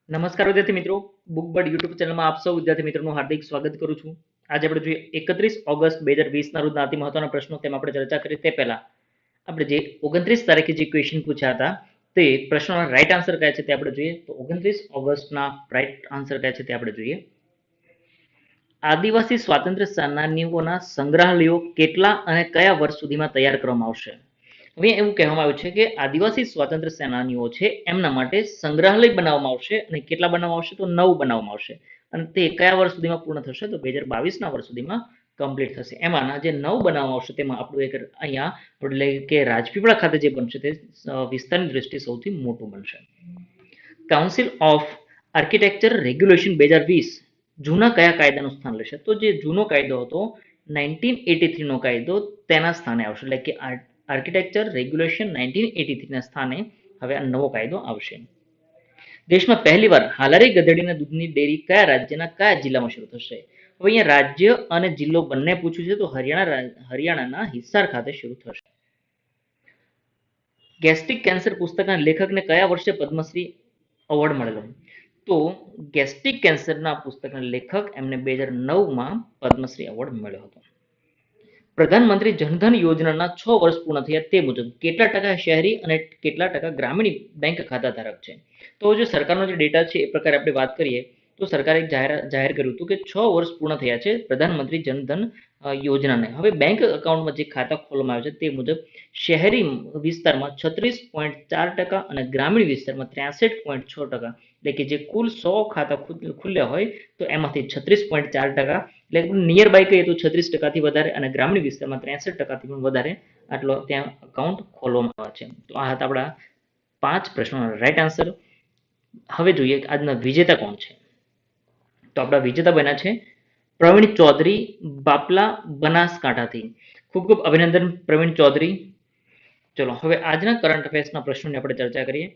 નમસ્કાર વિદ્યાર્થી મિત્રો, બુકબર્ડ યુટ્યુબ ચેનલમાં આપ સૌ વિદ્યાર્થી મિત્રોનું હાર્દિક સ્વાગત કરું છું. આજે આપણે જોઈએ 31 ઓગસ્ટ 2020 ના રોજના અતિ મહત્વના પ્રશ્નો, તેમાં આપણે ચર્ચા કરીએ તે પહેલા આપણે જે 29 તારીખે જે ક્વેશ્ચન પૂછ્યા હતા તે પ્રશ્નોના રાઈટ આન્સર કયા છે તે આપણે જોઈએ. તો 29 ઓગસ્ટના રાઈટ આન્સર કયા છે તે આપણે જોઈએ. આદિવાસી સ્વાતંત્ર્ય સેનાનીઓના સંગ્રહાલયો કેટલા અને કયા વર્ષ સુધીમાં તૈયાર કરવામાં આવશે? હવે એવું કહેવામાં આવ્યું છે કે આદિવાસી સ્વાતંત્ર્ય સેનાનીઓ છે એમના માટે સંગ્રહાલય બનાવવામાં આવશે અને કેટલા બનાવવામાં આવશે? તો 9 બનાવવામાં આવશે. અને તે કયા વર્ષ સુધીમાં પૂર્ણ થશે? તો 2022ના વર્ષ સુધીમાં કમ્પ્લીટ થશે. એમાંના જે 9 બનાવવામાં આવશે તેમાં આપણું એક અહીંયા એટલે કે રાજપીપળા ખાતે જે બનશે તે વિસ્તારની દ્રષ્ટિએ સૌથી મોટું બનશે. કાઉન્સિલ ઓફ આર્કિટેક્ચર રેગ્યુલેશન 2020 જૂના કયા કાયદાનું સ્થાન લેશે? તો જે જૂનો કાયદો હતો 1983 નો કાયદો તેના સ્થાને આવશે. એટલે કે આર્કિટેક્ચર રેગ્યુલેશન 1983 ના સ્થાને હવે આ નવો કાયદો આવશે. દેશમાં પહેલીવાર હાલારી ગધેડીના દૂધની ડેરી કયા રાજ્યના કયા જિલ્લામાં શરૂ થશે? હવે અહીંયા રાજ્ય અને જિલ્લો બંને પૂછ્યું છે, તો હરિયાણાના હિસાર ખાતે શરૂ થશે. ગેસ્ટ્રિક કેન્સર પુસ્તકના લેખકને કયા વર્ષે પદ્મશ્રી એવોર્ડ મળેલો? તો ગેસ્ટ્રિક કેન્સરના પુસ્તકના લેખક એમને 2009માં પદ્મશ્રી એવોર્ડ મળ્યો હતો. પ્રધાનમંત્રી જનધન યોજનાના 6 વર્ષ પૂર્ણ થયા તે મુજબ કેટલા ટકા શહેરી અને કેટલા ટકા ગ્રામીણ બેંક ખાતા ધારક છે? તો જે સરકારનો જે ડેટા છે એ પ્રકારે આપણે વાત કરીએ તો સરકારે જાહેર કર્યું હતું કે 6 વર્ષ પૂર્ણ થયા છે પ્રધાનમંત્રી જનધન યોજનાને. હવે બેંક એકાઉન્ટમાં જે ખાતા ખોલવામાં આવે છે તે મુજબ શહેરી વિસ્તારમાં 36.4% અને ગ્રામીણ વિસ્તારમાં 63.6%, એટલે કે જે કુલ 100 ખાતા ખુલ્યા હોય તો એમાંથી 36.4%, એટલે નિયર બાય કહીએ તો 36%થી વધારે, અને ગ્રામીણ વિસ્તારમાં 63%થી પણ વધારે આટલો ત્યાં અકાઉન્ટ ખોલવામાં આવે છે. તો આ હતા આપણા 5 પ્રશ્નોના રાઈટ આન્સર. હવે જોઈએ આજના વિજેતા કોણ છે. તો આપણા વિજેતા બન્યા છે પ્રવીણ ચૌધરી, બાપલા, બનાસકાંઠાથી. ખૂબ ખૂબ અભિનંદન પ્રવીણ ચૌધરી. ચલો હવે આજના કરંટ અફેર્સના પ્રશ્નોની આપણે ચર્ચા કરીએ.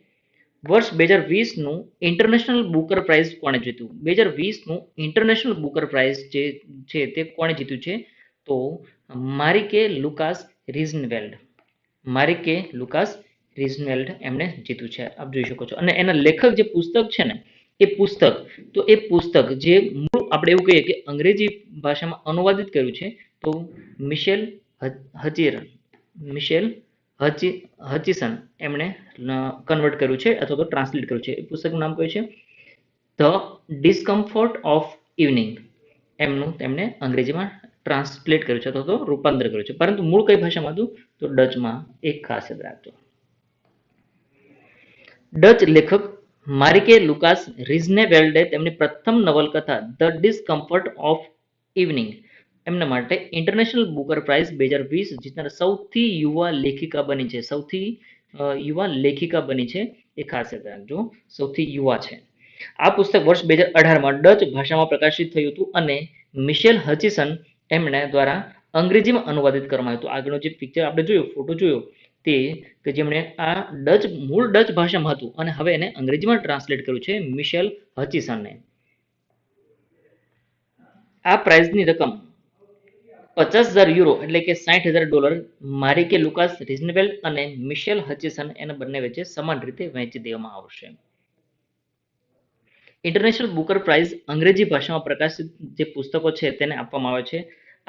વર્ષ 2020નું ઇન્ટરનેશનલ બુકર પ્રાઇઝ કોણે જીત્યું? 2020નું ઇન્ટરનેશનલ બુકર પ્રાઇઝ જે છે તે કોણે જીત્યું છે? તો મારિકે લુકાસ રિઝનવેલ્ડ. મારિકે લુકાસ રિઝનવેલ્ડ એમણે જીત્યું છે, આપ જોઈ શકો છો. અને એના લેખક જે પુસ્તક છે ને એ પુસ્તક જે મૂળ આપણે એવું કહીએ કે અંગ્રેજી ભાષામાં અનુવાદિત કર્યું છે તો મિશેલ હચિસન એમણે કન્વર્ટ કર્યું છે અથવા તો ટ્રાન્સલેટ કર્યું છે. એ પુસ્તકનું નામ કયું છે? ધ ડિસ્કમ્ફર્ટ ઓફ ઇવનિંગ એમનું તેમણે અંગ્રેજીમાં ટ્રાન્સલેટ કર્યું છે અથવા તો રૂપાંતર કર્યું છે. પરંતુ મૂળ કઈ ભાષામાં હતું? તો ડચમાં. એક ખાસ યાદ રાખજો. ડચ લેખક મારિકે લુકાસ રિઝનેવેલ્ડે તેમની પ્રથમ નવલકથા ધ ડિસ્કમ્ફર્ટ ઓફ ઇવનિંગ એમના માટે ઇન્ટરનેશનલ બુકર પ્રાઇઝ 2020 જીતનાર સૌથી યુવા લેખિકા બની છે. સૌથી યુવા લેખિકા બની છે, એ ખાસ યાદ રાખજો, સૌથી યુવા છે. આ પુસ્તક વર્ષ 2018માં ડચ ભાષામાં પ્રકાશિત થયું હતું અને મિશેલ હચિસન એમણે દ્વારા અંગ્રેજીમાં અનુવાદિત કરવામાં આવ્યું હતું. આગળનો જે પિક્ચર આપણે જોયું, ફોટો જોયો તે કે જેમણે આ મૂળ ડચ ભાષામાં હતું અને હવે એને અંગ્રેજીમાં ટ્રાન્સલેટ કર્યું છે મિશેલ હચિસનને. આ પ્રાઇઝની રકમ €50,000 એટલે કે $60,000 મારિકે લુકાસ રિઝનવેલ્ડ અને મિશેલ હચિસન એના બંને વચ્ચે સમાન રીતે વહેંચી દેવામાં આવશે. ઇન્ટરનેશનલ બુકર પ્રાઇઝ અંગ્રેજી ભાષામાં પ્રકાશિત જે પુસ્તકો છે તેને આપવામાં આવે છે.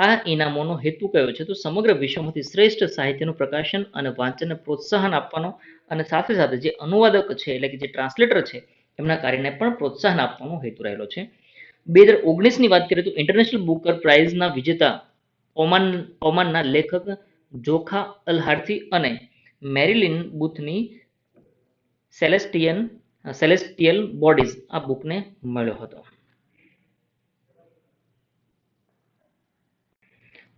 આ ઇનામોનો હેતુ કયો છે? તો સમગ્ર વિશ્વમાંથી શ્રેષ્ઠ સાહિત્યનું પ્રકાશન અને વાંચનને પ્રોત્સાહન આપવાનો અને સાથે સાથે જે અનુવાદક છે એટલે કે જે ટ્રાન્સલેટર છે એમના કાર્યને પણ પ્રોત્સાહન આપવાનો હેતુ રહેલો છે. 2019ની વાત કરીએ તો ઇન્ટરનેશનલ બુકર પ્રાઇઝના વિજેતા ઓમાનના લેખક જોખા અલ-હાર્થી અને મેરિલિન બુથની સેલેસ્ટિયલ બોડીઝ આ બુકને મળ્યો હતો.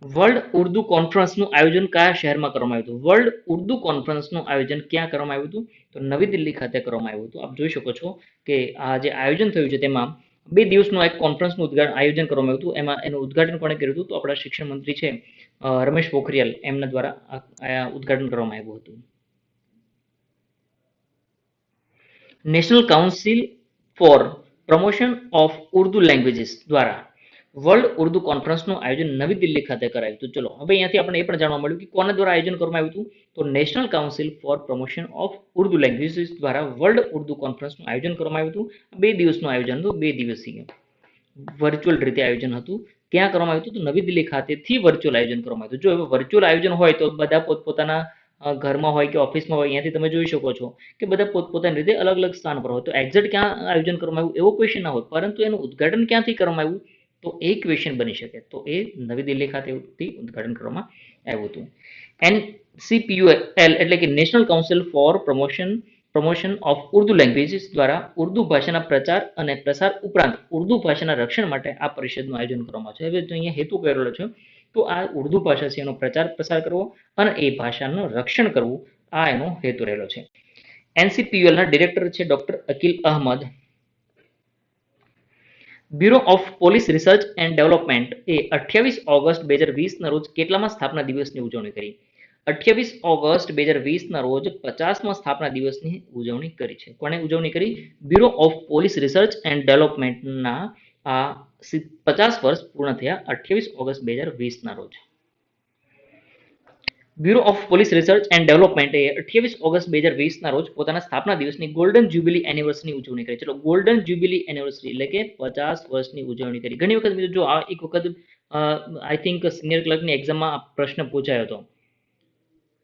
વર્લ્ડ ઉર્દુ કોન્ફરન્સનું આયોજન કયા શહેરમાં કરવામાં આવ્યું હતું? વર્લ્ડ ઉર્દુ કોન્ફરન્સનું આયોજન ક્યાં કરવામાં આવ્યું હતું? તો નવી દિલ્હી ખાતે કરવામાં આવ્યું હતું. આપ જોઈ શકો છો કે આ જે આયોજન થયું છે તેમાં 2 દિવસનું એક કોન્ફરન્સનું આયોજન કરવામાં આવ્યું હતું. એમાં એનું ઉદ્ઘાટન કોણે કર્યું હતું? તો આપણા શિક્ષણ મંત્રી છે રમેશ પોખરિયાલ એમના દ્વારા આ ઉદ્ઘાટન કરવામાં આવ્યું હતું. National council four promotion of Urdu languages દ્વારા વર્લ્ડ ઉર્દુ કોન્ફરન્સનું આયોજન નવી દિલ્હી ખાતે કરાયું હતું. ચલો હવે અહીંયાથી આપણે એ પણ જાણવા મળ્યું કે કોના દ્વારા આયોજન કરવામાં આવ્યું હતું. તો national council four promotion of Urdu languages દ્વારા વર્લ્ડ ઉર્દુ કોન્ફરન્સનું આયોજન કરવામાં આવ્યું હતું. 2 દિવસનું આયોજન હતું, 2 દિવસીય વર્ચ્યુઅલ રીતે આયોજન હતું. ક્યાં કરવામાં આવ્યું હતું? તો નવી દિલ્હી ખાતેથી વર્ચ્યુઅલ આયોજન કરવામાં આવ્યું હતું. જો હવે વર્ચ્યુઅલ આયોજન હોય તો બધા પોતપોતાના ઘરમાં હોય કે ઓફિસમાં હોય, અહીંયાથી તમે જોઈ શકો છો કે બધા પોતપોતાની રીતે અલગ અલગ સ્થાન પર હોય. તો એક્ઝેક્ટ ક્યાં આયોજન કરવામાં આવ્યું એવો ક્વેશ્ચન ના હોય, પરંતુ એનું ઉદ્ઘાટન ક્યાંથી કરવામાં આવ્યું તો એ ક્વેશ્ચન બની શકે. તો એ નવી દિલ્હી ખાતેથી ઉદ્ઘાટન કરવામાં આવ્યું હતું. NCPUL એટલે કે national council four promotion of Urdu languages દ્વારા ઉર્દુ ભાષાના પ્રચાર અને પ્રસાર ઉપરાંત ઉર્દુ ભાષાના રક્ષણ માટે આ પરિષદનું આયોજન કરવામાં છે. હવે અહીંયા હેતુ કરેલો છે તો આ ઉર્દુ ભાષા છે એનો પ્રચાર પ્રસાર કરવો અને એ ભાષાનું રક્ષણ કરવું, આ એનો હેતુ રહેલો છે. NCPUL ના ડિરેક્ટર છે doctor Akil Ahmad. Bureau of police research and development એ 28 ઓગસ્ટ 2020 ના રોજ કેટલામાં સ્થાપના દિવસની ઉજવણી કરી? 28 ઓગસ્ટ 2020 ના રોજ 50માં સ્થાપના દિવસની ઉજવણી કરી છે. કોણે ઉજવણી કરી? Bureau of police research and ડેવલપમેન્ટના આ 50 વર્ષ પૂર્ણ થયા 28 ઓગસ્ટ 2020 ના રોજ. Bureau of police research and ડેવલપમેન્ટે 28 ઓગસ્ટ 2020 ના રોજ પોતાના સ્થાપના દિવસની ગોલ્ડન જ્યુબિલી એનિવર્સરીની ઉજવણી કરી. ચલો ગોલ્ડન જ્યુબિલી એનિવર્સરી એટલે કે 50 વર્ષની ઉજવણી કરી. ઘણી વખત મિત્રો જો આ એક વખત આઈ થિંક સિનિયર ક્લર્કની એક્ઝામમાં પ્રશ્ન પૂછાયો હતો.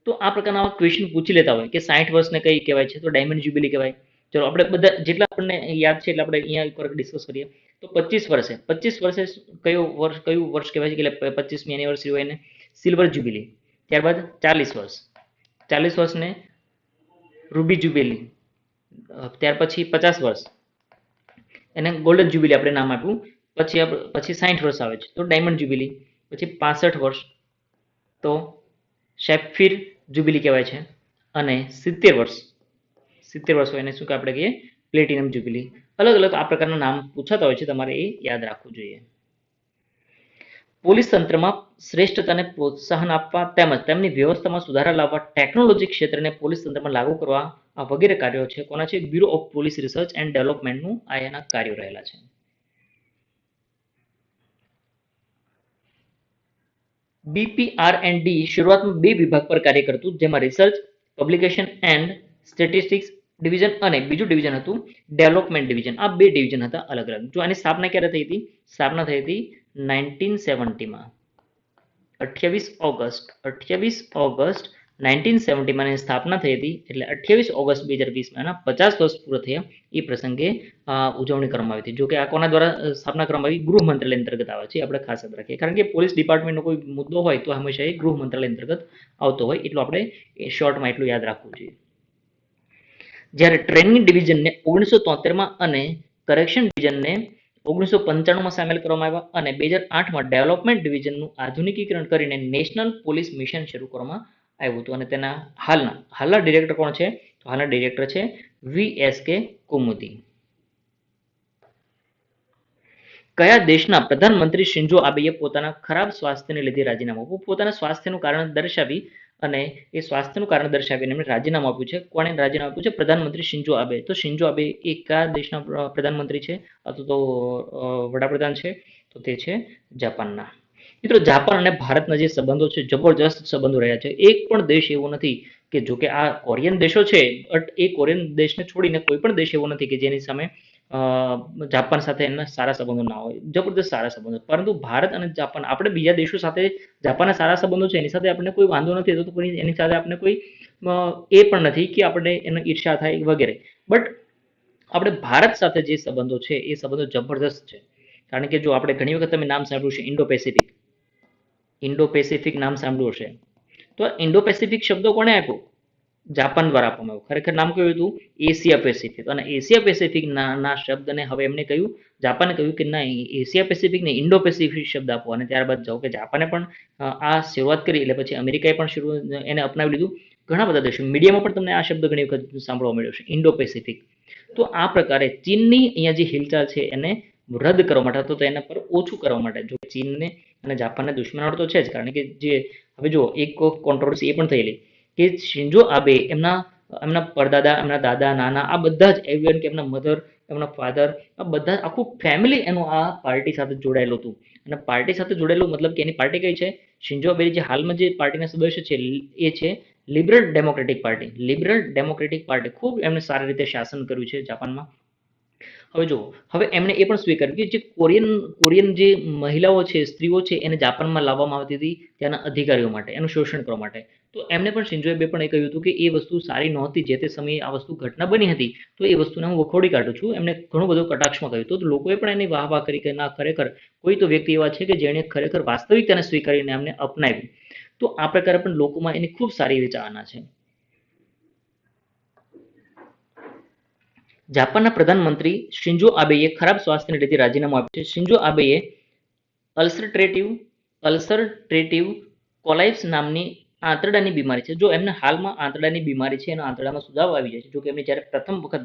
તો આ પ્રકારના ક્વેશ્ચન પૂછી લેતા હોય કે 60 વર્ષને કઈ કહેવાય છે? તો ડાયમંડ જ્યુબિલી કહેવાય. ચલો આપણે બધા જેટલા આપણને યાદ છે એટલે આપણે અહીંયા એક વાર ડિસ્કસ કરીએ. તો 25 વર્ષે કયું વર્ષ કહેવાય છે? એટલે 25મી એનિવર્સરી હોય એને સિલ્વર જ્યુબિલી. ત્યારબાદ 40 વર્ષને રૂબી જ્યુબિલી. ત્યાર પછી 50 વર્ષ એને ગોલ્ડન જ્યુબિલી આપણે નામ આપ્યું. પછી 60 વર્ષ આવે છે તો ડાયમંડ જ્યુબિલી. પછી 65 વર્ષ તો સેફિર જ્યુબિલી કહેવાય છે. અને 70 વર્ષ હોય એને શું કે આપણે કહીએ? Platinum jubilee. અલગ અલગ આ પ્રકારના નામ પૂછાતા હોય છે, તમારે એ યાદ રાખવું જોઈએ. પોલીસ તંત્રમાં શ્રેષ્ઠતાને પ્રોત્સાહન આપવા તેમજ તેમની વ્યવસ્થામાં સુધારા લાવવા ટેકનોલોજી ક્ષેત્રને પોલીસ તંત્રમાં લાગુ કરવા આ વગેરે કાર્યો છે કોના છે? Bureau of police research and ડેવલપમેન્ટનું આ એના કાર્યો રહેલા છે. BPR&D શરૂઆતમાં 2 વિભાગ પર કાર્ય કરતું, જેમાં research, publication and statistics division અને બીજું ડિવિઝન હતું ડેવલપમેન્ટ ડિવિઝન. આ 2 ડિવિઝન હતા અલગ અલગ. જો આની સ્થાપના ક્યારે થઈ હતી? સ્થાપના થઈ હતી 1970માં. 28 ઓગસ્ટ 1970માં એની સ્થાપના થઈ હતી. એટલે 28 ઓગસ્ટ 2020માં એના 50 વર્ષ પૂરા થયા એ પ્રસંગે ઉજવણી કરવામાં આવી હતી. જો કે આ કોના દ્વારા સ્થાપના કરવામાં આવી? ગૃહ મંત્રાલય અંતર્ગત આવે છે. આપણે ખાસ યાદ રાખીએ, કારણ કે પોલીસ ડિપાર્ટમેન્ટનો કોઈ મુદ્દો હોય તો હંમેશા એ ગૃહ મંત્રાલય અંતર્ગત આવતો હોય, એટલું આપણે શોર્ટમાં એટલું યાદ રાખવું જોઈએ. જ્યારે ટ્રેનિંગ ડિવિઝનને 1973માં અને કરેક્શન ડિવિઝનને 1995માં સામેલ કરવામાં આવ્યા અને 2008માં ડેવલપમેન્ટ ડિવિઝનનું આધુનિકીકરણ કરીને નેશનલ પોલીસ મિશન શરૂ કરવામાં આવ્યું હતું. અને તેના હાલના ડિરેક્ટર કોણ છે? તો હાલના ડિરેક્ટર છે VSK કુમુદી. કયા દેશના પ્રધાનમંત્રી શિન્ઝો આબેએ પોતાના ખરાબ સ્વાસ્થ્યને લીધે રાજીનામું આપ્યું? પોતાના સ્વાસ્થ્યનું કારણ દર્શાવી અને એ સ્વાસ્થ્યનું કારણ દર્શાવીને એમણે રાજીનામું આપ્યું છે. કોણે રાજીનામું આપ્યું છે? પ્રધાનમંત્રી શિન્ઝો આબે. તો શિન્ઝો આબે એ કયા દેશના પ્રધાનમંત્રી છે અથવા તો વડાપ્રધાન છે? તો તે છે જાપાનના. મિત્રો જાપાન અને ભારતના જે સંબંધો છે જબરજસ્ત સંબંધો રહ્યા છે. એક પણ દેશ એવો નથી કે જો કે આ કોરિયન દેશો છે, બટ એ કોરિયન દેશને છોડીને કોઈ પણ દેશ એવો નથી કે જેની સામે જાપાન સાથે એમના સારા સંબંધો ના હોય. જબરદસ્ત સારા સંબંધો. પરંતુ ભારત અને જાપાન, આપણે બીજા દેશો સાથે જાપાનના સારા સંબંધો છે એની સાથે આપણને કોઈ વાંધો નથી, તો કોઈ એની સાથે આપણે કોઈ એ પણ નથી કે આપણે એનો ઈર્ષા થાય વગેરે. બટ આપણે ભારત સાથે જે સંબંધો છે એ સંબંધો જબરદસ્ત છે. કારણ કે જો આપણે ઘણી વખત તમે નામ સાંભળ્યું છે ઇન્ડો પેસિફિક નામ સાંભળ્યું હશે. તો ઇન્ડો પેસિફિક શબ્દ કોણે આપ્યો? જાપાન દ્વારા આપવામાં આવ્યું. ખરેખર નામ કયું હતું? Asia Pacific. અને એશિયા પેસિફિક ના શબ્દને હવે એમને કહ્યું, જાપાને કહ્યું કે ના, એશિયા પેસિફિક ને ઇન્ડો પેસિફિક શબ્દ આપો. અને ત્યારબાદ જાઓ કે જાપાને પણ આ શરૂઆત કરી એટલે પછી અમેરિકાએ પણ એને અપનાવી લીધું. ઘણા બધા દેશો, મીડિયામાં પણ તમને આ શબ્દ ઘણી વખત સાંભળવા મળ્યો છે, ઇન્ડો પેસિફિક. તો આ પ્રકારે ચીનની અહીંયા જે હિલચાલ છે એને રદ કરવા માટે તો એના પર ઓછું કરવા માટે, જો ચીનને અને જાપાનને દુશ્મનાવટ તો છે જ, કારણ કે જે હવે જો એક કોન્ટ્રોવર્સી એ પણ થયેલી કે શિન્ઝો આબે એમના પરદાદા, એમના દાદા, નાના, આ બધા જ ઇવન કે એમના મધર એમના ફાધર, આ બધા આખું ફેમિલી એનું આ પાર્ટી સાથે જોડાયેલું હતું. અને પાર્ટી સાથે જોડાયેલું મતલબ કે એની પાર્ટી કઈ છે? શિન્ઝો આબે જે હાલમાં જે પાર્ટીના સદસ્ય છે એ છે liberal democratic party. Liberal democratic party ખૂબ એમને સારી રીતે શાસન કર્યું છે જાપાનમાં. હવે જુઓ, હવે એમણે એ પણ સ્વીકાર્યું કે જે કોરિયન જે મહિલાઓ છે, સ્ત્રીઓ છે, એને જાપાનમાં લાવવામાં આવતી હતી ત્યાંના અધિકારીઓ માટે, એનું શોષણ કરવા માટે. તો એમને પણ શિન્ઝો આબે પણ એ કહ્યું હતું કે એ વસ્તુ સારી નહોતી, જે તે સમયે આ વસ્તુ ઘટના બની હતી, તો એ વસ્તુને હું વખોડી કાઢું છું. એમને ઘણું બધું કટાક્ષમાં કહ્યું. તો લોકોએ પણ એની વાહ કરી કે ના, ખરેખર કોઈ તો વ્યક્તિ એવા છે કે જેણે ખરેખર વાસ્તવિકતાને સ્વીકારીને એમને અપનાવ્યું. તો આ પ્રકારે પણ લોકોમાં એની ખૂબ સારી એવી ચાહના છે. જાપાનના પ્રધાનમંત્રી શિન્ઝો આબેએ ખરાબ સ્વાસ્થ્યને લીધે રાજીનામું આપ્યું છે. શિન્ઝો આબેએ અલ્સરટ્રેટિવ કોલાઇટિસ નામની આંતરડાની બીમારી છે. જો એમને હાલમાં આંતરડાની બીમારી છે, એના આંતરડામાં સુધારો આવી જાય છે. જો કે એમને જ્યારે પ્રથમ વખત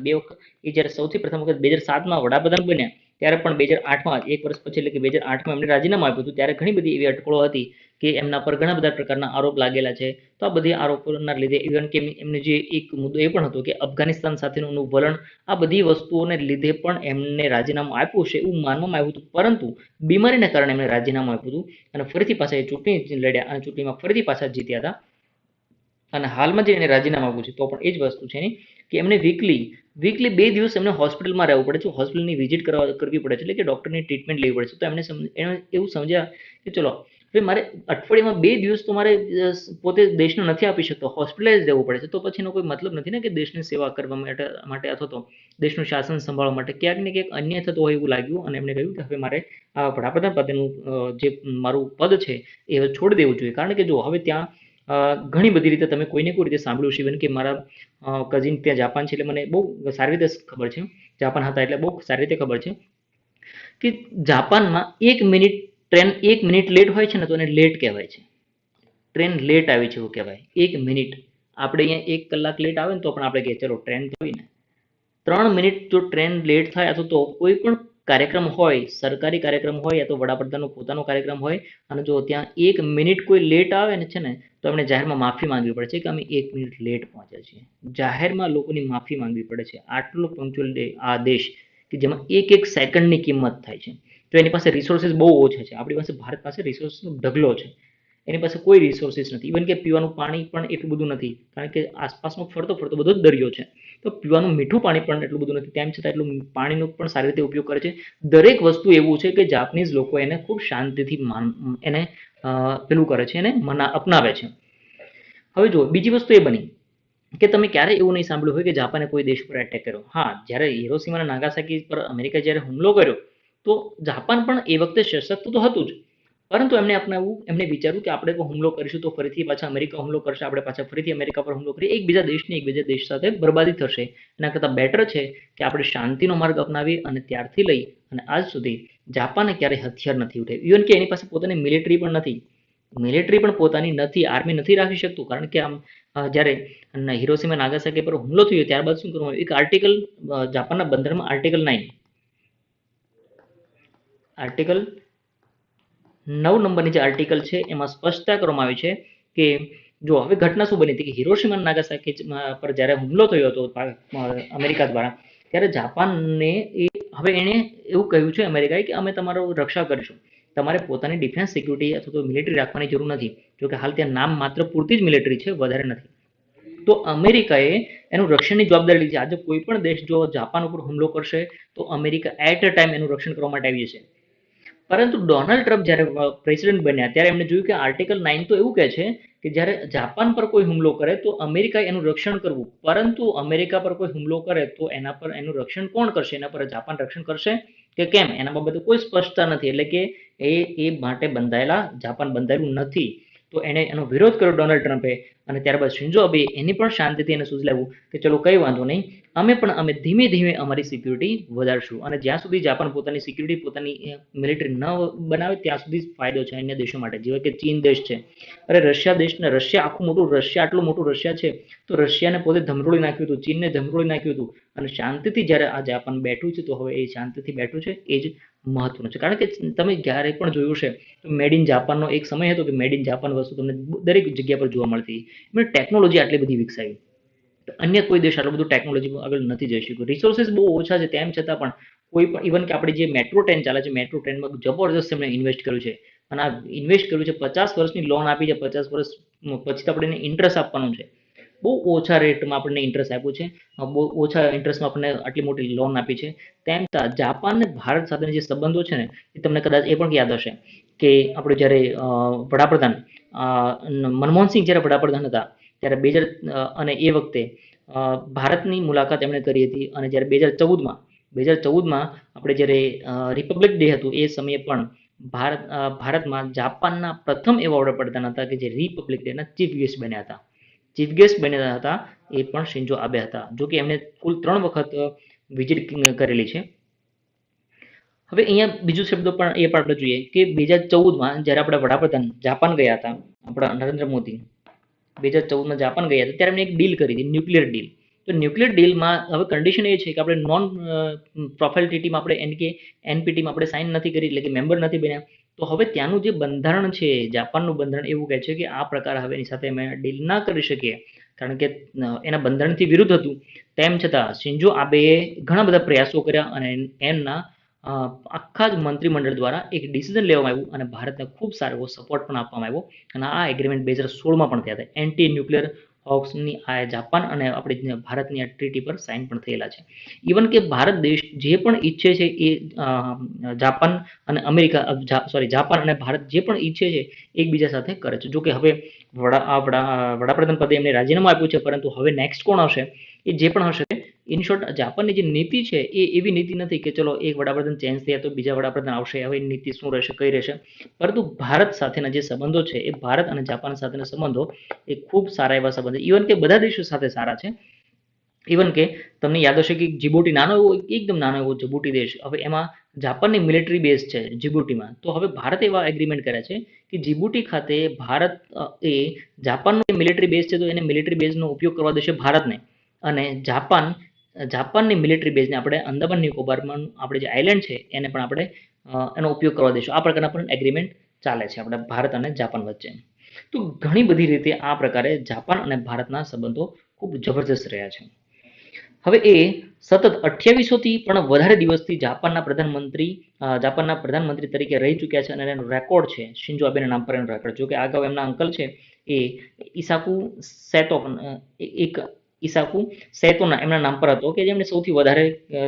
એ જ્યારે સૌથી પ્રથમ વખત 2007માં વડાપ્રધાન બન્યા ત્યારે પણ 2008માં, એક વર્ષ પછી એટલે કે 2008માં એમને રાજીનામું આપ્યું હતું. ત્યારે ઘણી બધી એવી અટકળો હતી કે એમના પર ઘણા બધા પ્રકારના આરોપ લાગેલા છે. તો આ બધી આરોપોના લીધે ઇવન કે એમને જે એક મુદ્દો એ પણ હતો કે અફઘાનિસ્તાન સાથેનું વલણ, આ બધી વસ્તુઓને લીધે પણ એમને રાજીનામું આપ્યું છે એવું માનવામાં આવ્યું હતું. પરંતુ બીમારીના કારણે એમને રાજીનામું આપ્યું હતું અને ફરીથી પાછા એ ચૂંટણી લડ્યા અને ચૂંટણીમાં ફરીથી પાછા જીત્યા હતા. અને હાલમાં જે એને રાજીનામું આપ્યું છે તો પણ એ જ વસ્તુ છે કે એમને વીકલી 2 દિવસ એમને હોસ્પિટલમાં રહેવું પડે છે, હોસ્પિટલની વિઝિટ કરવી પડે છે, એટલે કે ડૉક્ટરની ટ્રીટમેન્ટ લેવી પડે છે. તો એમને એવું સમજ્યા કે ચલો હવે મારે અઠવાડિયામાં 2 દિવસ તો મારે પોતે દેશને નથી આપી શકતો, હોસ્પિટલાઇઝ રહેવું પડે છે, તો પછી એનો કોઈ મતલબ નથી ને કે દેશની સેવા કરવા માટે અથવા તો દેશનું શાસન સંભાળવા માટે ક્યાંક ને ક્યાંક અન્યાય થતો હોય એવું લાગ્યું. અને એમને કહ્યું કે હવે મારે આ વડાપ્રધાન પદેનું જે મારું પદ છે એ છોડી દેવું જોઈએ. કારણ કે જો હવે ત્યાં ઘણી બધી રીતે તમે કોઈને કોઈ રીતે સાંભળ્યું છે. ઇવન કે મારા કઝિન ત્યાં જાપાન છે એટલે મને બહુ સારી રીતે ખબર છે, જાપાન હતા એટલે બહુ સારી રીતે ખબર છે કે જાપાનમાં 1 મિનિટ લેટ હોય છે ને તો એને લેટ કહેવાય છે. ટ્રેન લેટ આવી છે એવું કહેવાય. 1 મિનિટ, આપણે અહીંયા 1 કલાક લેટ આવે ને તો પણ આપણે કહીએ ચલો ટ્રેન તો આવી ને. 3 મિનિટ જો ટ્રેન લેટ થાય અથવા તો કોઈ પણ કાર્યક્રમ હોય, સરકારી કાર્યક્રમ હોય યા તો વડાપ્રધાનનો પોતાનો કાર્યક્રમ હોય અને જો ત્યાં 1 મિનિટ કોઈ લેટ આવે ને છે ને તો એમને જાહેરમાં માફી માંગવી પડે છે કે અમે 1 મિનિટ લેટ પહોંચ્યા છીએ. જાહેરમાં લોકોની માફી માંગવી પડે છે. આટલો પંક્ચ્યુઅલ આ દેશ કે જેમાં એક સેકન્ડની કિંમત થાય છે. તો એની પાસે રિસોર્સિસ બહુ ઓછા છે. આપણી પાસે ભારત પાસે રિસોર્સનો ઢગલો છે. એની પાસે કોઈ રિસોર્સિસ નથી. ઇવન કે પીવાનું પાણી પણ એટલું બધું નથી, કારણ કે આસપાસનો ફરતો બધો જ દરિયો છે. તો પીવાનું મીઠું પાણી પણ એટલું બધું નથી. તેમ છતાં એટલું પાણીનો પણ સારી રીતે ઉપયોગ કરે છે. દરેક વસ્તુ એવું છે કે જાપાનીઝ લોકો એને ખૂબ શાંતિથી એને પેલું કરે છે, એને અપનાવે છે. હવે જો બીજી વસ્તુ એ બની કે તમે ક્યારે એવું નહીં સાંભળ્યું હોય કે જાપાને કોઈ દેશ પર એટેક કર્યો. હા, જ્યારે હિરોશીમા અને નાગાસાકી પર અમેરિકા જ્યારે હુમલો કર્યો તો જાપાન પણ એ વખતે સશક્ત તો હતું જ, પરંતુ એમને અપનાવવું, એમને વિચાર્યું કે આપણે હુમલો કરીશું તો ફરીથી પાછા અમેરિકા હુમલો કરશે, આપણે પાછા ફરીથી અમેરિકા પર હુમલો કરીએ, એકબીજા દેશ સાથે બરબાદી થશે. એના કરતાં બેટર છે કે આપણે શાંતિનો માર્ગ અપનાવીએ. અને ત્યારથી લઈ અને આજ સુધી જાપાને ક્યારેય હથિયાર નથી ઉઠાવ્યું. ઇવન કે એની પાસે પોતાની મિલિટરી પણ પોતાની નથી, આર્મી નથી રાખી શકતું. કારણ કે આમ જ્યારે હિરોશીમા નાગાસાકી પર હુમલો થયો ત્યારબાદ શું કરવામાં આવ્યું, એક આર્ટિકલ જાપાનના બંધારણમાં આર્ટિકલ 9 નંબરની જે આર્ટિકલ છે એમાં સ્પષ્ટતા કરવામાં આવી છે કે જો હવે ઘટના શું બની હતી કે હિરોશીમા નાગાસાકી પર જ્યારે હુમલો થયો હતો અમેરિકા દ્વારા, ત્યારે જાપાનને હવે એણે એવું કહ્યું છે અમેરિકાએ કે અમે તમારું રક્ષા કરીશું, તમારે પોતાની ડિફેન્સ સિક્યુરિટી અથવા તો મિલિટરી રાખવાની જરૂર નથી. જોકે હાલ ત્યાં નામ માત્ર પૂરતી જ મિલિટરી છે, વધારે નથી. તો અમેરિકાએ એનું રક્ષણની જવાબદારી લીધી. આજે કોઈ પણ દેશ જો જાપાન ઉપર હુમલો કરશે તો અમેરિકા એટ અ ટાઈમ એનું રક્ષણ કરવા માટે આવી જશે. પરંતુ ડોનાલ્ડ ટ્રમ્પ જ્યારે પ્રેસિડેન્ટ બન્યા ત્યારે એમને જોયું કે આર્ટિકલ 9 તો એવું કહે છે કે જ્યારે જાપાન પર કોઈ હુમલો કરે તો અમેરિકાએ એનું રક્ષણ કરવું, પરંતુ અમેરિકા પર કોઈ હુમલો કરે તો એના પર એનું રક્ષણ કોણ કરશે? એના પર જાપાન રક્ષણ કરશે કે કેમ? એના બાબતે કોઈ સ્પષ્ટતા નથી. એટલે કે એ માટે જાપાન બંધાયેલું નથી. તો એણે એનો વિરોધ કર્યો ડોનાલ્ડ ટ્રમ્પે. અને ત્યારબાદ શિન્ઝો આબે એની પણ શાંતિથી એને સૂઝલાવ્યું કે ચલો કંઈ વાંધો નહીં, અમે ધીમે ધીમે અમારી સિક્યુરિટી વધારશું. અને જ્યાં સુધી જાપાન પોતાની સિક્યુરિટી, પોતાની મિલિટરી ન બનાવે ત્યાં સુધી ફાયદો છે અન્ય દેશો માટે, જેવા કે ચીન દેશ છે. અરે રશિયા આટલું મોટું રશિયા છે તો રશિયાને પોતે ધમરોળી નાખ્યું હતું, ચીનને ધમરોળી નાખ્યું હતું. અને શાંતિથી જ્યારે આ જાપાન બેઠું છે તો હવે એ શાંતિથી બેઠું છે, એ જ મહત્વનું છે. કારણ કે તમે ક્યારે પણ જોયું છે તો મેડ ઇન જાપાનનો એક સમય હતો કે મેડ ઇન જાપાન વસ્તુ તમને દરેક જગ્યા પર જોવા મળતી. એમણે ટેકનોલોજી આટલી બધી વિકસાવી. અન્ય કોઈ દેશ આટલું બધું ટેકનોલોજીમાં આગળ નથી જઈ શક્યો. રિસોર્સિસ બહુ ઓછા છે, તેમ છતાં પણ કોઈ પણ ઇવન કે આપણે જે મેટ્રો ટ્રેન ચાલે છે, મેટ્રો ટ્રેનમાં જબરદસ્ત એમણે ઇન્વેસ્ટ કર્યું છે. અને આ ઇન્વેસ્ટ કર્યું છે, 50 વર્ષની લોન આપી છે, 50 વર્ષ પછી તો આપણે એને ઇન્ટરેસ્ટ આપવાનું છે. બહુ ઓછા રેટમાં આપણને ઇન્ટરેસ્ટ આપ્યું છે, બહુ ઓછા ઇન્ટરેસ્ટમાં આપણને આટલી મોટી લોન આપી છે. તેમ છતાં જાપાન અને ભારત સાથેના જે સંબંધો છે ને, એ તમને કદાચ એ પણ યાદ હશે કે આપણે જ્યારે વડાપ્રધાન અ, મનમોહનસિંહ જ્યારે વડાપ્રધાન હતા, ત્યારે 2000 અને એ વખતે ભારતની મુલાકાત એમણે કરી હતી. અને જ્યારે 2014માં આપણે જ્યારે રિપબ્લિક ડે હતું, એ સમયે પણ ભારતમાં જાપાનના પ્રથમ એવા વડાપ્રધાન હતા કે જે રિપબ્લિક ડેના ચીફ ગેસ્ટ બન્યા હતા, એ પણ શિન્ઝો આબે હતા. જો કે એમણે કુલ 3 વખત વિઝિટ કરેલી છે. હવે અહીંયા બીજું શબ્દ પણ એ પણ આપણે જોઈએ કે 2014માં જ્યારે આપણા વડાપ્રધાન જાપાન ગયા હતા, આપણા નરેન્દ્ર મોદી 2014માં જાપાન ગયા હતા, ત્યારે એમણે એક ડીલ કરી હતી, ન્યુક્લિયર ડીલ. તો ન્યુક્લિયર ડીલમાં હવે કન્ડિશન એ છે કે આપણે નોન પ્રોફાઇલ ટીટીમાં આપણે એનપીટીમાં આપણે સાઇન નથી કરી, એટલે કે મેમ્બર નથી બન્યા. તો હવે ત્યાંનું જે બંધારણ છે, જાપાનનું બંધારણ એવું કહે છે કે આ પ્રકાર હવે એની સાથે અમે ડીલ ના કરી શકીએ, કારણ કે એના બંધારણથી વિરુદ્ધ હતું. તેમ છતાં શિન્ઝો આબેએ ઘણા બધા પ્રયાસો કર્યા અને એમના આખા જ મંત્રીમંડળ દ્વારા એક ડિસિઝન લેવામાં આવ્યું અને ભારતને ખૂબ સારો એવો સપોર્ટ પણ આપવામાં આવ્યો. અને આ એગ્રીમેન્ટ 2016માં પણ થયા હતા. એન્ટી ન્યુક્લિયર હોક્સની આ જાપાન અને આપણી ભારતની આ ટ્રીટી પર સાઇન પણ થયેલા છે. ઇવન કે ભારત દેશ જે પણ ઈચ્છે છે એ જાપાન અને જાપાન અને ભારત જે પણ ઈચ્છે છે એકબીજા સાથે કરે છે. જો કે હવે વડાપ્રધાન પદે એમને રાજીનામું આપ્યું છે, પરંતુ હવે નેક્સ્ટ કોણ હશે, એ જે પણ હશે, ઇન શોર્ટ જાપાનની જે નીતિ છે એ એવી નીતિ નથી કે ચલો એક વડાપ્રધાન ચેન્જ થયા તો બીજા વડાપ્રધાન આવશે, હવે નીતિ શું રહેશે, કઈ રહેશે. પરંતુ ભારત સાથેના જે સંબંધો છે, એ ભારત અને જાપાન સાથેના સંબંધો એ ખૂબ સારા એવા સંબંધો, ઇવન કે બધા દેશો સાથે સારા છે. ઇવન કે તમને યાદ હશે કે જીબુટી એકદમ નાનો એવો જીબુટી દેશ, હવે એમાં જાપાનની મિલિટરી બેઝ છે જીબુટીમાં. તો હવે ભારત એવા એગ્રીમેન્ટ કર્યા છે કે જીબુટી ખાતે ભારત એ જાપાનનો મિલિટરી બેઝ છે, તો એને મિલિટરી બેઝનો ઉપયોગ કરવા દેશે ભારતને. અને જાપાનની મિલિટરી બેઝને આપણે અંદમાન નિકોબારમાં આપણે જે આઇલેન્ડ છે એને પણ આપણે એનો ઉપયોગ કરવા દઈશું. આ પ્રકારના પણ એગ્રીમેન્ટ ચાલે છે આપણા ભારત અને જાપાન વચ્ચે. તો ઘણી બધી રીતે આ પ્રકારે જાપાન અને ભારતના સંબંધો ખૂબ જબરજસ્ત રહ્યા છે. હવે એ સતત 2800થી પણ વધારે દિવસથી જાપાનના પ્રધાનમંત્રી તરીકે રહી ચૂક્યા છે અને એનો રેકોર્ડ છે શિન્ઝો આબેના નામ પર એનો રેકોર્ડ. જો કે અગાઉ એમના અંકલ છે એ ઈસાકુ સેતો એક ઈસાકુ સેતોના એમના નામ પર હતો, કે જેમણે સૌથી વધારે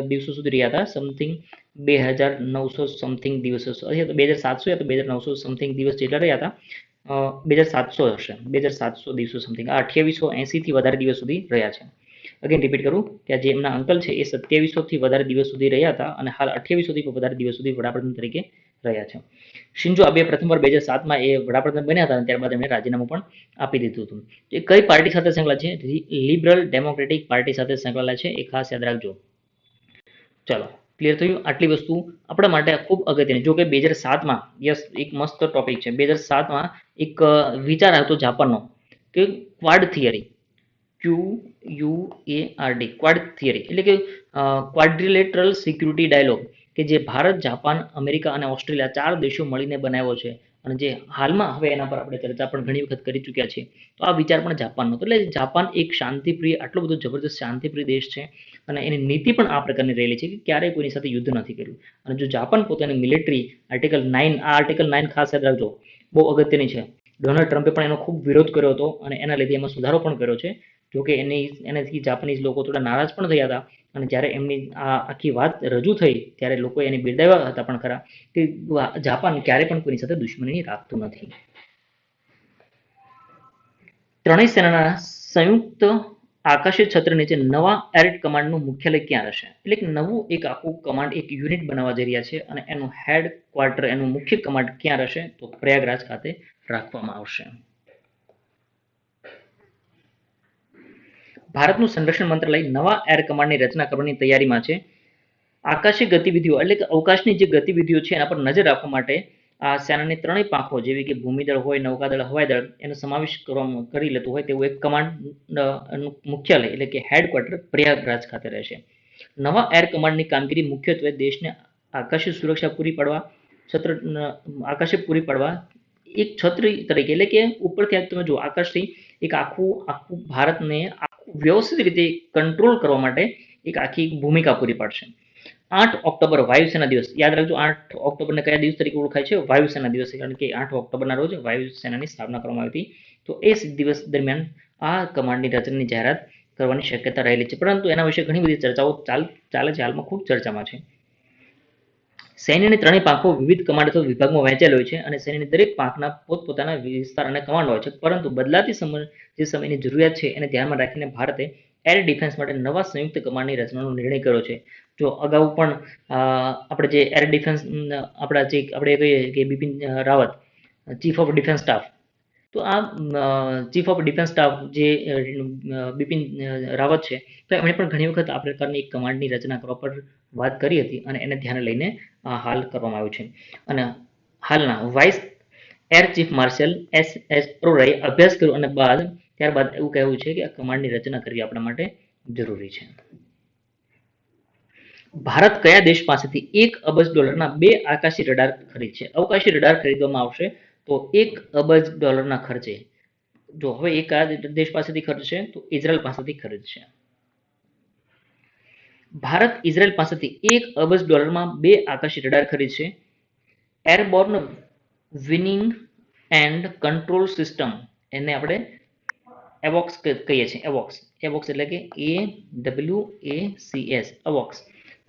દિવસો સુધી રહ્યા હતા, સમથિંગ 2900 સમથિંગ દિવસો, અથવા તો 2700 યા તો 2900 સમથિંગ દિવસ જેટલા રહ્યા હતા. 2700 હશે, 2700 દિવસો સમથિંગ. આ 2880થી વધારે દિવસ સુધી રહ્યા છે. અગેન રિપીટ કરું કે જે એમના અંકલ છે એ 2700થી વધારે દિવસ સુધી રહ્યા હતા અને હાલ 2800થી વધારે દિવસ સુધી વડાપ્રધાન તરીકે રહ્યા છે. શિન્ઝો આબે પ્રથમવાર 2007માં એ વડાપ્રધાન બન્યા હતા અને ત્યારબાદ એમણે રાજીનામું પણ આપી દીધું હતું. એ કઈ પાર્ટી સાથે સંકળાયેલા છે? લિબરલ ડેમોક્રેટિક પાર્ટી સાથે સંકળાયેલા છે, એ ખાસ યાદ રાખજો. ચાલો, ક્લિયર થયું? આટલી વસ્તુ આપણા માટે ખૂબ અગત્યની. જો કે 2007માં, યસ, એક મસ્ત ટોપિક છે. 2007માં એક વિચાર આવતો જાપાનનો કે Quad theory, QUARD, Quad theory, એટલે કે ક્વાડ્રિલેટરલ સિક્યુરિટી ડાયલોગ, કે જે ભારત, જાપાન, અમેરિકા અને ઓસ્ટ્રેલિયા 4 દેશો મળીને બનાવ્યો છે. અને જે હાલમાં હવે એના પર આપણે ચર્ચા પણ ઘણી વખત કરી ચૂક્યા છીએ. તો આ વિચાર પણ જાપાનનો. એટલે જાપાન એક શાંતિપ્રિય, આટલો બધો જબરદસ્ત શાંતિપ્રિય દેશ છે અને એની નીતિ પણ આ પ્રકારની રહેલી છે કે ક્યારેય કોઈની સાથે યુદ્ધ નથી કર્યું. અને જો જાપાન પોતાની મિલિટરી આર્ટિકલ 9 ખાસ યાદ રાખજો, બહુ અગત્યની છે. ડોનાલ્ડ ટ્રમ્પે પણ એનો ખૂબ વિરોધ કર્યો હતો અને એના લીધે એમાં સુધારો પણ કર્યો છે. જોકે એનાથી જાપાનીઝ લોકો થોડા નારાજ પણ થયા હતા. અને જ્યારે એમની આ આખી વાત રજૂ થઈ ત્યારે લોકો એને બિરદાવ્યા હતા પણ ખરા, કે જાપાન ક્યારેય પણ કોઈની સાથે દુશ્મની રાખતું નથી. ત્રણેય સેનાના સંયુક્ત આકાશી છત્ર નીચે નવા એર કમાન્ડનું મુખ્યાલય ક્યાં રહેશે? એટલે કે નવું એક આખું કમાન્ડ, એક યુનિટ બનાવવા જઈ રહ્યા છે અને એનું હેડ ક્વાર્ટર, એનું મુખ્ય કમાન્ડ ક્યાં રહેશે? તો પ્રયાગરાજ ખાતે રાખવામાં આવશે. ભારતનું સંરક્ષણ મંત્રાલય નવા એર કમાન્ડની રચના કરવાની તૈયારીમાં છે. આકાશી ગતિવિધિઓ, એટલે કે અવકાશની જે ગતિવિધિઓ છે એના પર નજર રાખવા માટે આ સેનાની ત્રણેય પાંખો, જેવી કે ભૂમિદળ હોય, નૌકાદળ, હવાઈદળ, એનો સમાવેશ કરી લેતું હોય તેવું એક કમાન્ડ મુખ્યાલય, એટલે કે હેડક્વાર્ટર પ્રયાગરાજ ખાતે રહેશે. નવા એર કમાન્ડની કામગીરી મુખ્યત્વે દેશને આકાશી સુરક્ષા પૂરી પાડવા, એક છત્રી તરીકે, એટલે કે ઉપરથી તમે જો આકાશથી એક આખું ભારતને વ્યવસ્થિત રીતે કંટ્રોલ કરવા માટે એક આખી ભૂમિકા પૂરી પાડશે. 8 ઓક્ટોબર વાયુસેના દિવસ, યાદ રાખજો 8 ઓક્ટોબરને કયા દિવસ તરીકે ઓળખાય છે? વાયુસેના દિવસ, કારણ કે 8 ઓક્ટોબરના રોજ વાયુસેનાની સ્થાપના કરવામાં આવી હતી. તો એ દિવસ દરમિયાન આ કમાન્ડની રચનાની જાહેરાત કરવાની શક્યતા રહેલી છે, પરંતુ એના વિશે ઘણી બધી ચર્ચાઓ ચાલે છે, હાલમાં ખૂબ ચર્ચામાં છે. સૈન્યની ત્રણેય પાંખો વિવિધ કમાન્ડ અથવા વિભાગમાં વહેંચેલ હોય છે અને સૈન્યની દરેક પાંખના પોતપોતાના વિસ્તાર અને કમાન્ડ હોય છે, પરંતુ બદલાતી જે સમયની જરૂરિયાત છે એને ધ્યાનમાં રાખીને ભારતે એર ડિફેન્સ માટે નવા સંયુક્ત કમાન્ડની રચનાનો નિર્ણય કર્યો છે. જો અગાઉ પણ આપણે જે એર ડિફેન્સ આપણે કહીએ કે Bipin Rawat, chief of defence staff, તો આ ચીફ ઓફ ડિફેન્સ સ્ટાફ જે બિપિન રાવત છે, તો એમણે પણ ઘણી વખત આ પ્રકારની એક કમાન્ડની રચના કરવા પર વાત કરી હતી અને એને ધ્યાને લઈને હાલ કરવામાં આવ્યું છે. અને હાલના vice air chief marshal S અરોરાએ અભ્યાસ કર્યો અને ત્યારબાદ એવું કહેવું છે કે આ કમાન્ડની રચના કરવી આપણા માટે જરૂરી છે. ભારત કયા દેશ પાસેથી $1 અબજ બે આકાશી રડાર ખરીદશે? અવકાશી રડાર ખરીદવામાં આવશે તો $1 અબજ ખર્ચે. જો હવે એ કયા દેશ પાસેથી ખરીદશે? તો ઇઝરાયલ પાસેથી ખરીદશે. ભારત ઇઝરાયલ પાસેથી $1 અબજ બે આકાશી રડાર ખરીદશે. Airborne winning and control system, એને આપણે એવોક્સ કહીએ છીએ. એવોક્સ એટલે કે AWACS, અવોક્સ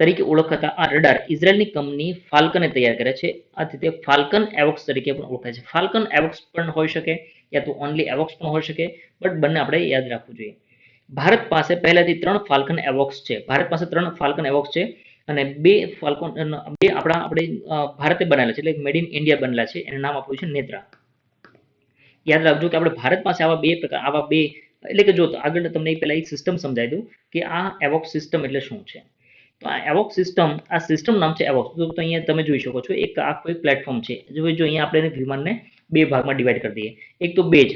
તરીકે ઓળખાતા આ રડાર ઇઝરાયલની કંપની ફાલ્કને તૈયાર કરે છે. આથી તે ફાલ્કન એવોક્સ તરીકે પણ ઓળખાય છે. ફાલ્કન એવોક્સ પણ હોઈ શકે, યા તો ઓનલી એવોક્સ પણ હોઈ શકે, બટ બંને આપણે યાદ રાખવું જોઈએ. ભારત પાસે પહેલાથી 3 ફાલ્કન એવોક્સ છે. ભારત પાસે 3 ફાલ્કન એવોક્સ છે અને બે આપણે ભારતે બનેલા છે, એટલે મેડ ઇન ઇન્ડિયા બનેલા છે. એનું નામ આપ્યું છે નેત્રા. યાદ રાખજો કે આપણે ભારત પાસે આવા બે એટલે કે જો આગળ તમને પહેલા એક સિસ્ટમ સમજાવી દઉં કે આ એવોક્સ સિસ્ટમ એટલે શું છે. તો આ એવોક્સ સિસ્ટમ, આ સિસ્ટમ નામ છે એવોક્સ. તો અહીંયા તમે જોઈ શકો છો એક આખું એક પ્લેટફોર્મ છે. જો અહીંયા આપણે વિમાનને બે ભાગમાં ડિવાઈડ કરી દઈએ. એક તો બેઝ,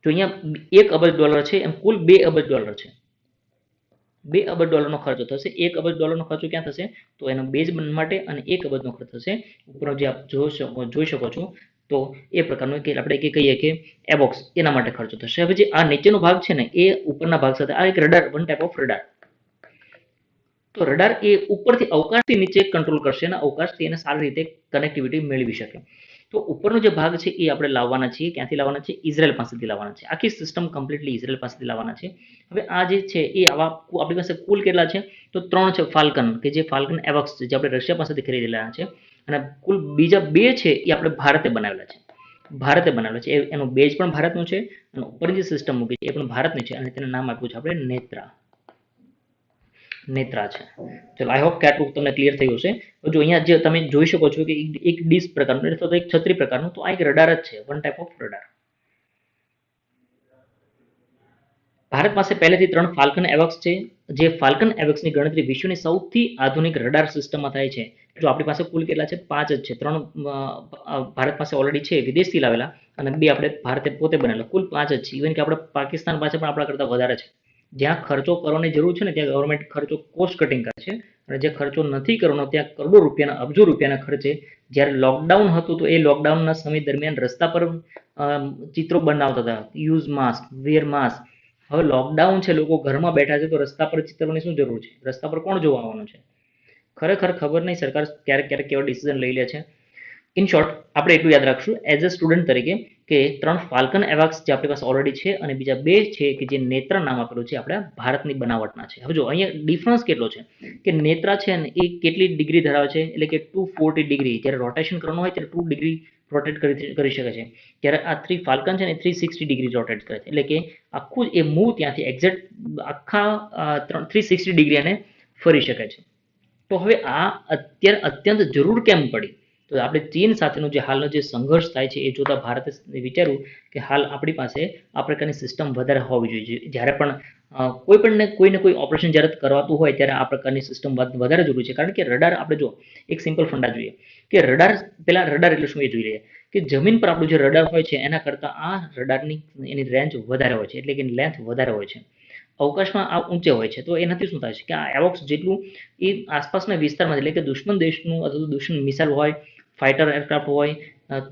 જો અહીંયા $1 અબજ છે, એમ કુલ $2 અબજ છે. $2 અબજનો ખર્ચો થશે. $1 અબજનો ખર્ચો ક્યાં થશે? તો એનો બેઝ માટે, અને $1 અબજનો ખર્ચ થશે ઉપર જે આપ જોઈ શકો છો. તો એ પ્રકારનું કે આપણે કહીએ કે એવોક્સ, એના માટે ખર્ચો થશે. હવે જે આ નીચેનો ભાગ છે ને, એ ઉપરના ભાગ સાથે આ એક radar, one type of radar. તો રડાર એ ઉપરથી અવકાશથી નીચે કંટ્રોલ કરશે અને અવકાશથી એને સારી રીતે કનેક્ટિવિટી મેળવી શકે. તો ઉપરનો જે ભાગ છે એ આપણે લાવવાના છીએ. ક્યાંથી લાવવાના છે? ઇઝરાયલ પાસેથી લાવવાના છે. આખી સિસ્ટમ કમ્પ્લીટલી ઇઝરાયલ પાસેથી લાવવાના છે. હવે આ જે છે એ આપણી પાસે કુલ કેટલા છે? તો 3 છે ફાલ્કન, કે જે ફાલ્કન એવોક્સ છે, જે આપણે રશિયા પાસેથી ખરીદેલા છે. અને કુલ બીજા 2 છે એ આપણે ભારતે બનાવેલા છે. એનું બેઝ પણ ભારતનું છે અને ઉપરની જે સિસ્ટમ મૂકી છે એ પણ ભારતની છે, અને તેનું નામ આપ્યું છે આપણે નેત્રા છે. ચલો, આઈ હોપ કે આટલું તમને ક્લિયર થયું હશે. જો અહીંયા જે તમે જોઈ શકો છો કે એક ડીશ પ્રકારનું અથવા તો એક છત્રી પ્રકારનું, તો આ એક રડાર જ છે, one type of radar. Bharat પાસે પહેલેથી 3 ફાલ્કન એવોક્સ છે. જે ફાલ્કન એવોક્સની ગણતરી વિશ્વની સૌથી આધુનિક રડાર સિસ્ટમમાં થાય છે. જો આપણી પાસે કુલ કેટલા છે? 5 જ છે. 3 ભારત પાસે ઓલરેડી છે વિદેશથી લાવેલા, અને 2 આપણે ભારતે પોતે બનાવેલા. કુલ 5 જ છે. ઇવન કે આપણે પાકિસ્તાન પાસે પણ આપણા કરતા વધારે છે. જ્યાં ખર્ચો કરવાની જરૂર છે ને, ત્યાં ગવર્મેન્ટ ખર્ચો કોસ્ટ કટિંગ કરે છે, અને જે ખર્ચો નથી કરવાનો ત્યાં કરોડો રૂપિયાના, અબજો રૂપિયાના ખર્ચે. જ્યારે લોકડાઉન હતું તો એ લોકડાઉનના સમય દરમિયાન રસ્તા પર ચિત્રો બનાવતા હતા, યુઝ માસ્ક, વેર માસ્ક. હવે લોકડાઉન છે, લોકો ઘરમાં બેઠા છે, તો રસ્તા પર ચિત્રવાની શું જરૂર છે? રસ્તા પર કોણ જોવા આવવાનું છે? ખરેખર ખબર નહીં સરકાર ક્યારેક કેવા ડિસિઝન લઈ લે છે. ઇન શોર્ટ, આપણે એટલું યાદ રાખશું એઝ અ સ્ટુડન્ટ તરીકે કે 3 ફાલ્કન એવોક્સ જે આપણી પાસે ઓલરેડી છે, અને બીજા 2 છે કે જે નેત્રા નામ આપેલું છે, આપણા ભારતની બનાવટના છે. હવે જો અહીંયા ડિફરન્સ કેટલો છે કે નેત્રા છે ને એ કેટલી ડિગ્રી ધરાવે છે? એટલે કે 240 ડિગ્રી. જ્યારે રોટેશન કરવાનું હોય ત્યારે 2 ડિગ્રી રોટેટ કરી શકે છે. જ્યારે આ 3 ફાલ્કન છે ને 360 ડિગ્રી રોટેટ કરે છે. એટલે કે આખું એ મૂવ ત્યાંથી એક્ઝેક્ટ આખા 360 ડિગ્રી એને ફરી શકે છે. તો હવે આ અત્યારે અત્યંત જરૂર કેમ પડી? તો આપણે ચીન સાથેનો જે હાલનો જે સંઘર્ષ થાય છે એ જોતા ભારતે વિચાર્યું કે હાલ આપણી પાસે આ પ્રકારની સિસ્ટમ વધારે હોવી જોઈએ. જ્યારે પણ કોઈને કોઈ ઓપરેશન જ્યારે કરવાતું હોય ત્યારે આ પ્રકારની સિસ્ટમ વધારે જરૂરી છે. કારણ કે રડાર, આપણે જો એક સિમ્પલ ફંડા જોઈએ કે રડાર એટલે શું એ જોઈ લઈએ કે જમીન પર આપણું જે રડાર હોય છે એના કરતાં આ રડારની એની રેન્જ વધારે હોય છે, એટલે કે લેન્થ વધારે હોય છે. અવકાશમાં આ ઊંચે હોય છે. તો એનાથી શું થાય છે કે આ એવોક્સ જેટલું એ આસપાસના વિસ્તારમાં, એટલે કે દુશ્મન દેશનું અથવા દુશ્મન મિસાઇલ હોય, ફાઇટર એરક્રાફ્ટ હોય,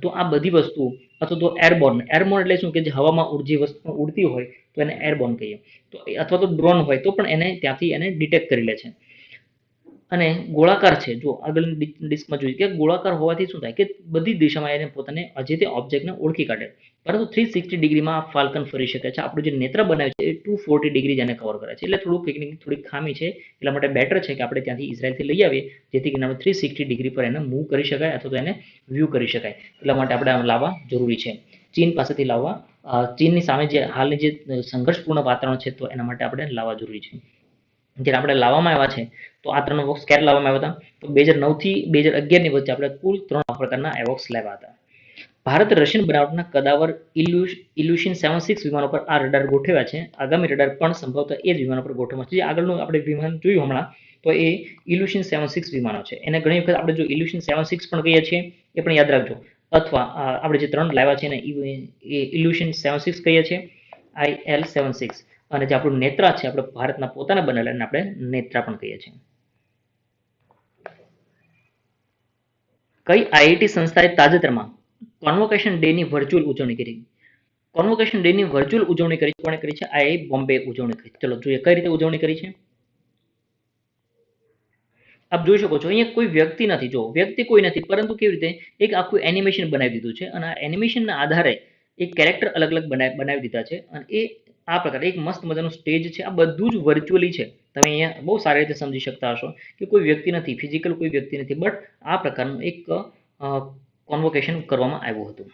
તો આ બધી વસ્તુ, અથવા તો એરબોર્ન એટલે શું કે જે હવામાં જે વસ્તુ ઉડતી હોય, તો તો એને એરબોર્ન કહીએ. તો અથવા તો ડ્રોન હોય તો પણ એને ત્યાંથી એને ડિટેક્ટ કરી લે છે. અને ગોળાકાર છે, જો આગળની ડિસ્કમાં જોઈએ કે ગોળાકાર હોવાથી શું થાય કે બધી દિશામાં એને પોતાને જે તે ઓબ્જેક્ટને ઓળખી કાઢે. પરંતુ 360 ડિગ્રીમાં ફાલ્કન ફરી શકે છે. આપણું જે નેત્ર બનાવ્યું છે એ 240 ડિગ્રી જેને કવર કરે છે. એટલે થોડીક ખામી છે. એટલા માટે બેટર છે કે આપણે ત્યાંથી ઇઝરાયલથી લઈ આવીએ, જેથી કરીને 360 ડિગ્રી પર એને મૂવ કરી શકાય અથવા તો એને વ્યૂ કરી શકાય. એટલા માટે આપણે લાવવા જરૂરી છે. ચીન પાસેથી લાવવા, ચીનની સામે જે હાલની જે સંઘર્ષપૂર્ણ વાતાવરણ છે તો એના માટે આપણે લાવવા જરૂરી છે. જ્યારે આપણે લાવવામાં આવ્યા છે તો આ 3 એવોક્સ ક્યારે લાવવામાં આવ્યા હતા? તો 2009 થી 2011 ની વચ્ચે આપણે કુલ 3 પ્રકારના એવોક્સ લાવ્યા હતા. ભારત રશિયન બનાવટના કદાવર ઇલ્યુશન 76 વિમાનો પર આ રડાર ગોઠવ્યા છે. આગામી રડાર પણ સંભવતઃ એ જ વિમાનો પર ગોઠવવામાં છે. જે આગળનું આપણે વિમાન જોયું હમણાં, તો એ ઇલ્યુશન 76 વિમાનો છે. એને ઘણી વખત આપણે જો ઇલ્યુશન 76 પણ કહીએ છીએ, એ પણ યાદ રાખજો. અથવા આપણે જે 3 લાવ્યા છે એને ઇલ્યુશન 76 કહીએ છીએ, IL-76. અને જે આપણું નેત્રા છે, આપણે ભારતના પોતાના બનેલા એને આપણે નેત્રા પણ કહીએ છીએ. કઈ આઈઆઈટી સંસ્થાએ તાજેતરમાં કોન્વોકેશન ડેની વર્ચ્યુઅલ ઉજવણી કરી? કોન્વોકેશન ડેની વર્ચ્યુઅલ ઉજવણી કરી કોણે કરી છે? આઈઆઈ બોમ્બે ઉજવણી કરી. ચલો જોઈએ કઈ રીતે ઉજવણી કરી છે. આપ જોઈ શકો છો અહીંયા કોઈ વ્યક્તિ નથી, જો વ્યક્તિ કોઈ નથી, પરંતુ કેવી રીતે એક આખું એનિમેશન બનાવી દીધું છે. અને આ એનિમેશનના આધારે એક કેરેક્ટર અલગ અલગ બનાવી દીધા છે. અને એ આ પ્રકારે એક મસ્ત મજાનું સ્ટેજ છે. આ બધું જ વર્ચ્યુઅલી છે. તમે અહીંયા બહુ સારી રીતે સમજી શકતા હશો કે કોઈ વ્યક્તિ નથી, ફિઝિકલ કોઈ વ્યક્તિ નથી, બટ આ પ્રકારનું એક કોન્વોકેશન કરવામાં આવ્યું હતું.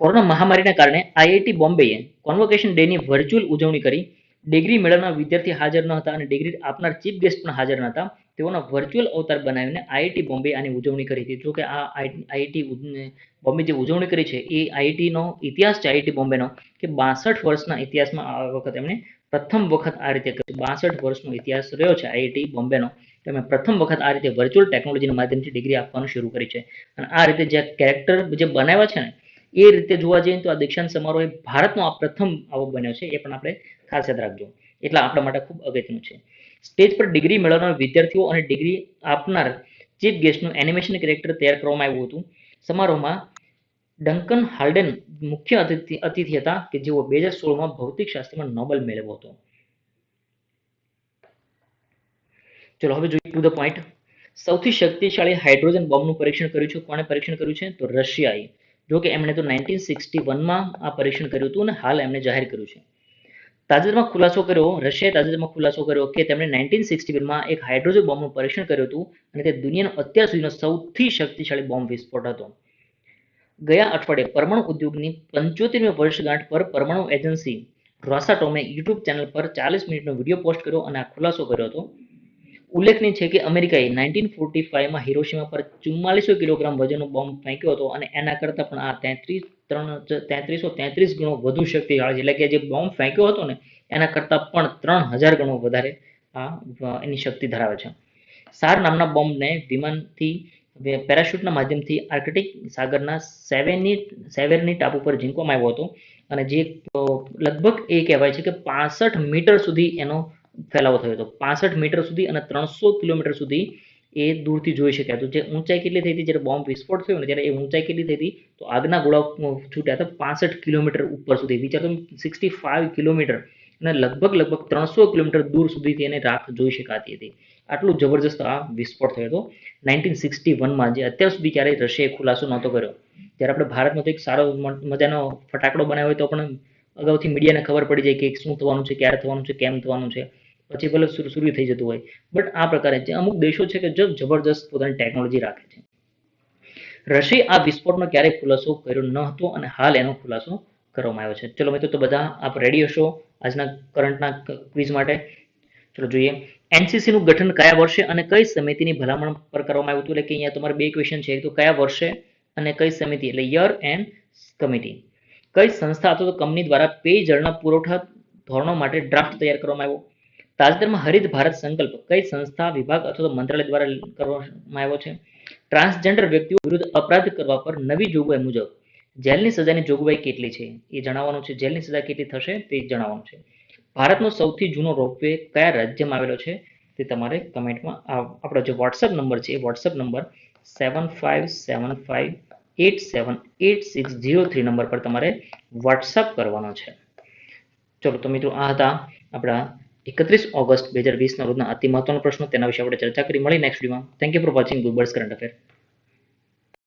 કોરોના મહામારીના કારણે આઈઆઈટી બોમ્બેએ કોન્વોકેશન ડેની વર્ચ્યુઅલ ઉજવણી કરી. ડિગ્રી મેળવનાર વિદ્યાર્થી હાજર ન હતા અને ડિગ્રી આપનાર ચીફ ગેસ્ટ પણ હાજર ન હતા. તેઓના વર્ચ્યુઅલ અવતાર બનાવીને આઈઆઈટી બોમ્બે આની ઉજવણી કરી હતી. જો કે આ આઈઆઈટી બોમ્બે જે ઉજવણી કરી છે એ આઈઆઈટીનો ઇતિહાસ છે, આઈઆઈટી બોમ્બેનો, કે 62 વર્ષના ઇતિહાસમાં આ વખત એમણે પ્રથમ વખત આ રીતે કર્યું. 62 વર્ષનો ઇતિહાસ રહ્યો છે આઈઆઈટી બોમ્બેનો. તમે પ્રથમ વખત આ રીતે વર્ચ્યુઅલ ટેકનોલોજીના માધ્યમથી ડિગ્રી આપવાનું શરૂ કરી છે. અને આ રીતે જે કેરેક્ટર જે બનાવ્યા છે ને, એ રીતે જોવા જઈએ તો આ દીક્ષાંત સમારોહ ભારતનો આ પ્રથમ આવો બન્યો છે. એ પણ આપણે ખાસ યાદ રાખજો. એટલે આપણા માટે ખૂબ અગત્યનું છે. સ્ટેજ પર ડિગ્રી મેળવનાર વિદ્યાર્થીઓ અને ડિગ્રી આપનાર ચીફ ગેસ્ટનું એનિમેશન કેરેક્ટર તૈયાર કરવામાં આવ્યું હતું. સમારોહમાં ડંકન હાલ્ડન મુખ્ય અતિથિ હતા કે જેઓ 2016માં ભૌતિકશાસ્ત્રમાં નોબેલ મેળવ્યો હતો. ચલો હવે જોઈએ ટુ ધ પોઈન્ટ. સૌથી શક્તિશાળી હાઇડ્રોજન બોમ્બનું પરીક્ષણ કર્યું છે. કોણે પરીક્ષણ કર્યું છે? તો રશિયાએ. જો કે એમણે તો 1961માં આ પરીક્ષણ કર્યું હતું અને હાલ એમણે જાહેર કર્યું છે. તાજેતરમાં ખુલાસો કર્યો, રશિયાએ તાજેતરમાં ખુલાસો કર્યો કે તેમણે 1961માં એક હાઇડ્રોજન બોમ્બનું પરીક્ષણ કર્યું હતું અને તે દુનિયાનો અત્યાર સુધીનો સૌથી શક્તિશાળી બોમ્બ વિસ્ફોટ હતો. ગયા અઠવાડિયે પરમાણુ ઉદ્યોગની 75મી વર્ષગાંઠ પર પરમાણુ એજન્સી રોસાટોમે યુટ્યુબ ચેનલ પર 40 મિનિટનો વિડીયો પોસ્ટ કર્યો અને આ ખુલાસો કર્યો હતો. ઉલ્લેખનીય છે કે અમેરિકાએ 1945માં હિરોશીમા પર 4400 કિલોગ્રામ વજનનો બોમ્બ ફેંક્યો હતો અને એના કરતાં પણ આ 3333 ગણો વધુ શક્તિશાળી છે. એટલે કે જે બોમ્બ ફેંક્યો હતો ને એના કરતાં પણ 3000 ગણો વધારે એની શક્તિ ધરાવે છે. સાર નામના બોમ્બને વિમાનથી પેરાશૂટના માધ્યમથી આર્કટિક સાગરના સેવેરની ટાપુ પર ઝીંકવામાં આવ્યો હતો. અને જે લગભગ એ કહેવાય છે કે 65 મીટર સુધી એનો ફેલાવો થયો હતો. 65 મીટર સુધી અને 300 કિલોમીટર સુધી એ દૂરથી જોઈ શક્યા હતું. જે ઊંચાઈ કેટલી થઈ હતી જ્યારે બોમ્બ વિસ્ફોટ થયો ને ત્યારે એ ઊંચાઈ કેટલી થઈ હતી? તો આગના ગોળા છૂટ્યા હતા 65 કિલોમીટર ઉપર સુધી. વિચારો 65 કિલોમીટર અને લગભગ 300 કિલોમીટર દૂર સુધીથી એને રાખ જોઈ શકાતી હતી. આટલું જબરજસ્ત આ વિસ્ફોટ થયો હતો 1961માં, જે અત્યાર સુધી ક્યારેય રશિયાએ ખુલાસો નહોતો કર્યો. જ્યારે આપણે ભારતમાં તો એક સારો મજાનો ફટાકડો બનાવ્યો હોય તો પણ અગાઉથી મીડિયાને ખબર પડી જાય કે શું થવાનું છે, ક્યારે થવાનું છે, કેમ થવાનું છે, પછી ભલે શરૂ થઈ જતું હોય. બટ આ પ્રકારે જે અમુક દેશો છે કે જબરજસ્ત પોતાની ટેકનોલોજી રાખે છે. રશિયાએ આ વિસ્ફોટનો ક્યારેય ખુલાસો કર્યો ન હતો અને હાલ એનો ખુલાસો કરવામાં આવ્યો છે. ચલો મિત્રો, તો બધા આપ રેડી હશો આજના કરંટના ક્વિઝ માટે? ચલો જોઈએ. એનસીસીનું ગઠન કયા વર્ષે અને કઈ સમિતિની ભલામણ પર કરવામાં આવ્યું હતું? એટલે કે અહીંયા તમારે બે ક્વેશ્ચન છે. તો કયા વર્ષે અને કઈ સમિતિ, એટલે યર એન્ડ કમિટી. કઈ સંસ્થા અથવા તો કંપની દ્વારા પેયજળના પુરવઠા ધોરણો માટે ડ્રાફ્ટ તૈયાર કરવામાં આવ્યો? તાજેતરમાં હરિત ભારત સંકલ્પ કઈ સંસ્થા, વિભાગ અથવા તો મંત્રાલય દ્વારા કરવામાં આવ્યો છે? ટ્રાન્સજેન્ડર વ્યક્તિઓ વિરુદ્ધ અપરાધ કરવા પર નવી જોગવાઈ મુજબ જેલની સજાની જોગવાઈ કેટલી છે એ જણાવવાનું છે. જેલની સજા કેટલી થશે તે જણાવવાનું છે. ભારતનો સૌથી જૂનો રોપવે કયા રાજ્યમાં આવેલો છે તે તમારે કમેન્ટમાં આપણો જે વોટ્સઅપ નંબર છે એ વોટ્સઅપ નંબર 7575 878603 નંબર પર તમારે વોટ્સઅપ કરવાનો છે. ચલો તો મિત્રો આ હતા આપણા 31 ઓગસ્ટ 2020 ના રોજના અતિ મહત્વનો પ્રશ્નો. તેના વિશે આપણે ચર્ચા કરી. મળી નેક્સ્ટ વિડીયોમાં. Thank you for watching good current affair.